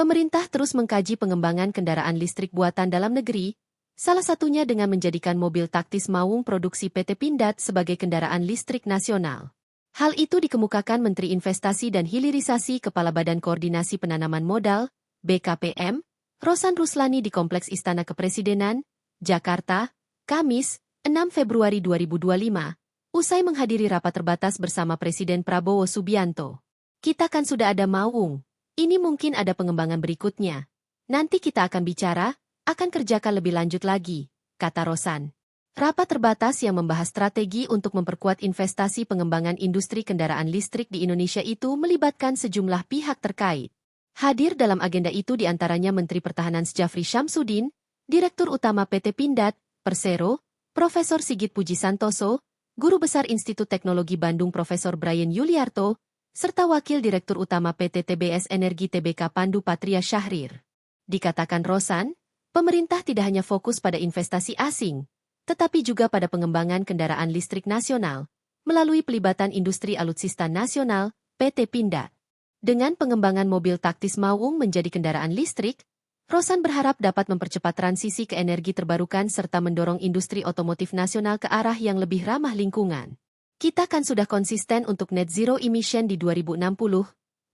Pemerintah terus mengkaji pengembangan kendaraan listrik buatan dalam negeri, salah satunya dengan menjadikan mobil taktis Maung produksi PT Pindad sebagai kendaraan listrik nasional. Hal itu dikemukakan Menteri Investasi dan Hilirisasi Kepala Badan Koordinasi Penanaman Modal, BKPM, Rosan Ruslani di Kompleks Istana Kepresidenan, Jakarta, Kamis, 6 Februari 2025, usai menghadiri rapat terbatas bersama Presiden Prabowo Subianto. Kita kan sudah ada Maung, ini mungkin ada pengembangan berikutnya. Nanti kita akan bicara, akan kerjakan lebih lanjut lagi, kata Rosan. Rapat terbatas yang membahas strategi untuk memperkuat investasi pengembangan industri kendaraan listrik di Indonesia itu melibatkan sejumlah pihak terkait. Hadir dalam agenda itu diantaranya Menteri Pertahanan Djafri Syamsuddin, Direktur Utama PT Pindad, Persero, Profesor Sigit Puji Santoso, Guru Besar Institut Teknologi Bandung Profesor Brian Yuliarto, serta Wakil Direktur Utama PT TBS Energi Tbk Pandu Patria Syahrir. Dikatakan Rosan, pemerintah tidak hanya fokus pada investasi asing, tetapi juga pada pengembangan kendaraan listrik nasional, melalui pelibatan industri alutsista nasional, PT Pindad. Dengan pengembangan mobil taktis Maung menjadi kendaraan listrik, Rosan berharap dapat mempercepat transisi ke energi terbarukan serta mendorong industri otomotif nasional ke arah yang lebih ramah lingkungan. Kita kan sudah konsisten untuk net zero emission di 2060,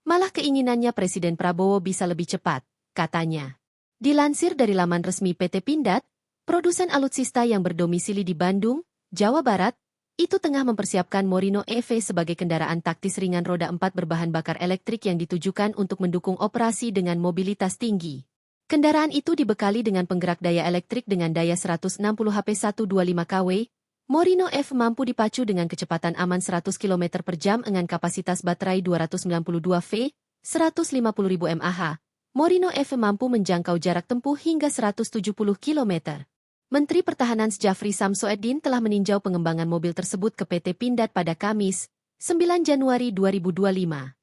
malah keinginannya Presiden Prabowo bisa lebih cepat, katanya. Dilansir dari laman resmi PT Pindad, produsen alutsista yang berdomisili di Bandung, Jawa Barat, itu tengah mempersiapkan Morino EV sebagai kendaraan taktis ringan roda 4 berbahan bakar elektrik yang ditujukan untuk mendukung operasi dengan mobilitas tinggi. Kendaraan itu dibekali dengan penggerak daya elektrik dengan daya 160 HP 125 kW. Morino EV mampu dipacu dengan kecepatan aman 100 km per jam dengan kapasitas baterai 292 V, 150.000 mAh. Morino EV mampu menjangkau jarak tempuh hingga 170 km. Menteri Pertahanan Djafri Syamsuddin telah meninjau pengembangan mobil tersebut ke PT Pindad pada Kamis, 9 Januari 2025.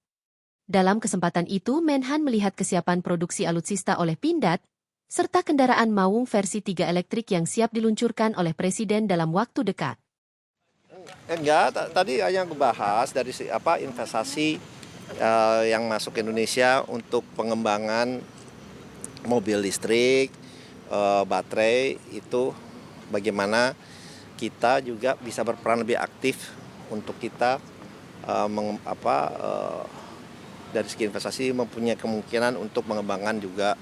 Dalam kesempatan itu Menhan melihat kesiapan produksi alutsista oleh Pindad, serta kendaraan Maung versi 3 elektrik yang siap diluncurkan oleh Presiden dalam waktu dekat. Enggak, tadi yang membahas dari investasi yang masuk ke Indonesia untuk pengembangan mobil listrik, baterai itu bagaimana kita juga bisa berperan lebih aktif untuk kita dari segi investasi mempunyai kemungkinan untuk mengembangkan juga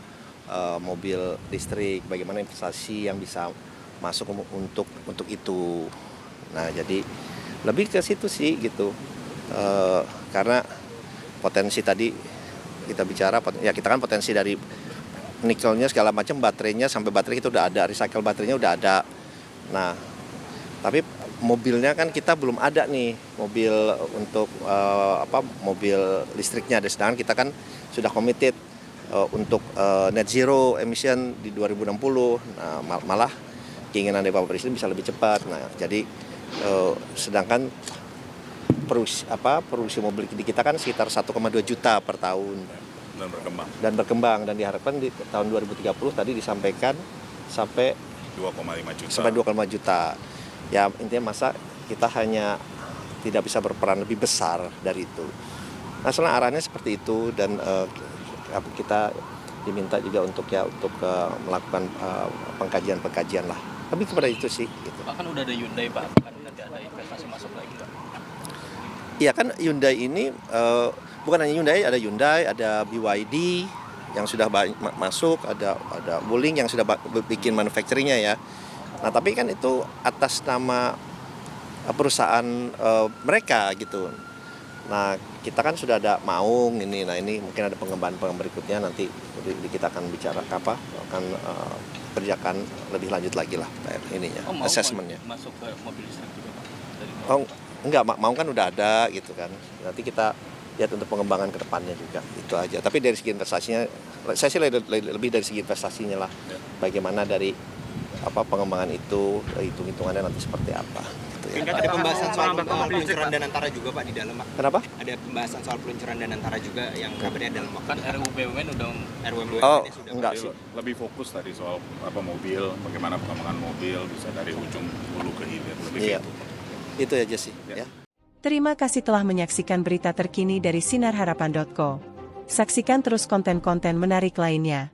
mobil listrik, bagaimana investasi yang bisa masuk untuk itu. Nah, jadi lebih ke situ sih gitu. Karena potensi tadi kita bicara, ya kita kan potensi dari nikelnya segala macam, baterainya sampai baterai itu udah ada, recycle baterainya udah ada. Nah, tapi mobilnya kan kita belum ada nih, mobil untuk mobil listriknya. Sedangkan kita kan sudah committed untuk net zero emission di 2060. Nah, malah keinginan dari Bapak Presiden bisa lebih cepat. Nah, jadi sedangkan produksi mobil di kita kan sekitar 1,2 juta per tahun. Dan berkembang dan diharapkan di tahun 2030 tadi disampaikan sampai 2,5 juta. Sampai 2,5 juta. Ya intinya masa kita hanya tidak bisa berperan lebih besar dari itu. Nah, soalnya arahnya seperti itu dan kita diminta juga untuk melakukan pengkajian lah. Lebih kepada itu sih. Gitu. Bahkan udah ada Hyundai Pak, kan nanti ada investasi masuk lagi Pak. Iya kan Hyundai ini bukan hanya Hyundai, ada BYD yang sudah masuk, ada Wuling yang sudah bikin manufacturingnya ya. Nah tapi kan itu atas nama perusahaan mereka gitu. Nah kita kan sudah ada Maung ini, nah ini mungkin ada pengembangan berikutnya nanti kita akan bicara akan kerjakan lebih lanjut lagi lah ininya, assessmentnya. Masuk ke mobil listrik juga Pak? Enggak, Maung kan udah ada gitu kan. Nanti kita lihat untuk pengembangan ke depannya juga, itu aja. Tapi dari segi investasinya, saya sih lebih dari segi investasinya lah. Bagaimana dari pengembangan itu, hitung-hitungannya nanti seperti apa. Gitu ya. Ada pembahasan soal peluncuran Danantara juga Pak di dalam Pak. Kenapa? Ada pembahasan soal peluncuran Danantara juga yang kabarnya dalam waktu. Kan RUU BUMN sudah sudah. Enggak sih. Lebih fokus tadi soal mobil, bagaimana pengembangan mobil bisa dari ujung hulu ke hilir. Lebih iya. Itu aja sih. Ya. Terima kasih telah menyaksikan berita terkini dari sinarharapan.co. Saksikan terus konten-konten menarik lainnya.